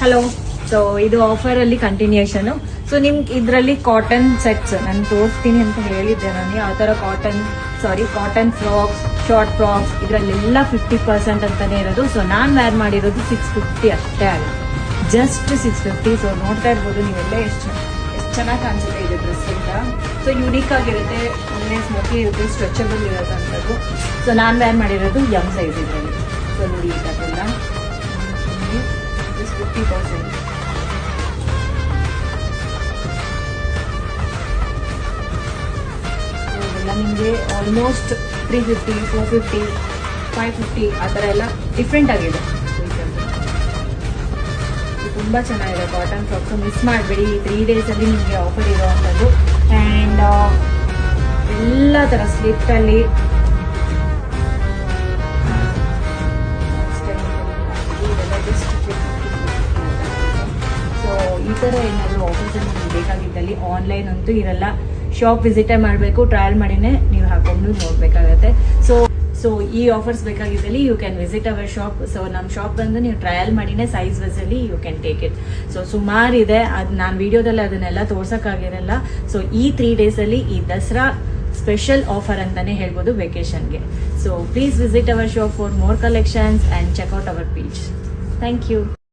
Hello. So ಇದು offer ಅಲ್ಲಿ continuation. So ನಿಮ್ಗೆ ಇದರಲ್ಲಿ ಕಾಟನ್ ಸೆಟ್ಸ್ ನಾನು ತೋರಿಸ್ತೀನಿ ಅಂತ ಹೇಳಿದ್ದೆ. ನಾನು ಯಾವ ತರ ಕಾಟನ್ ಫ್ರಾಕ್ಸ್, ಶಾರ್ಟ್ ಫ್ರಾಕ್ಸ್ ಇದರಲ್ಲೆಲ್ಲ 50% ಅಂತಾನೆ ಇರೋದು. ಸೊ ನಾನು ವೇರ್ ಮಾಡಿರೋದು 650 ಅಷ್ಟೇ ಆಗುತ್ತೆ, ಜಸ್ಟ್ 650. ಸೊ ನೋಡ್ತಾ ಇರ್ಬೋದು ನೀವೆಲ್ಲ ಎಷ್ಟು ಚೆನ್ನಾಗಿ ಕಾಣಿಸುತ್ತೆ ಇದು ಡ್ರೆಸ್ ಅಂತ. ಸೊ ಯೂನಿಕ್ ಆಗಿರುತ್ತೆ, ಒಳ್ಳೆ ಸ್ಮೋಕಿ ಇರುತ್ತೆ, ಸ್ಟ್ರೆಚಬಲ್ ಇರೋದಂಥದ್ದು. ಸೊ ನಾನು ವೇರ್ ಮಾಡಿರೋದು ಯಂಗ್ ಸೈಜ್ ಇದರಲ್ಲಿ. ಸೊ ನೋಡಿ ಈ ಥರದೆಲ್ಲ 50%. ಇದೆಲ್ಲ ನಿಮಗೆ ಆಲ್ಮೋಸ್ಟ್ 350, 450, 550 ಆ ಥರ ಎಲ್ಲ ಡಿಫ್ರೆಂಟ್ ಆಗಿದೆ. ತುಂಬ ಚೆನ್ನಾಗಿದೆ ಕಾಟನ್ ಫ್ರಾಕ್ಸ್. ಮಿಸ್ ಮಾಡಬೇಡಿ, 3 days ಅಲ್ಲಿ ನಿಮಗೆ ಆಫರ್ ಇರೋವಂಥದ್ದು. ಆ್ಯಂಡ್ ಎಲ್ಲ ಥರ ಸ್ಲಿಪ್ಪಲ್ಲಿ ಸೊ ಈ ಥರ ಏನಾದರೂ ಆಫರ್ಸ್ ನಿಮಗೆ ಬೇಕಾಗಿದ್ದಲ್ಲಿ ಆನ್ಲೈನ್ ಅಂತೂ ಇರಲ್ಲ, ಶಾಪ್ ವಿಸಿಟೇ ಮಾಡಬೇಕು, ಟ್ರಯಲ್ ಮಾಡಿನೇ ನೀವು ಹಾಕೊಂಡು ನೋಡಬೇಕಾಗತ್ತೆ. ಸೊ ಈ ಆಫರ್ಸ್ ಬೇಕಾಗಿದ್ದಲ್ಲಿ you can visit our shop. So ನಮ್ಮ ಶಾಪ್ ಬಂದು ನೀವು ಟ್ರಯಲ್ ಮಾಡಿನೇ ಸೈಜ್ ವೈಸಲ್ಲಿ you can take it. So ಸುಮಾರು ಇದೆ, ಅದು ನಾನು ವಿಡಿಯೋದಲ್ಲಿ ಅದನ್ನೆಲ್ಲ ತೋರ್ಸೋಕ್ಕಾಗಿರಲ್ಲ. ಸೊ ಈ 3 days ಅಲ್ಲಿ ಈ ದಸರಾ ಸ್ಪೆಷಲ್ ಆಫರ್ ಅಂತಾನೆ ಹೇಳ್ಬೋದು ವೆಕೇಶನ್ಗೆ. So please visit our shop for more collections and check out our page. Thank you.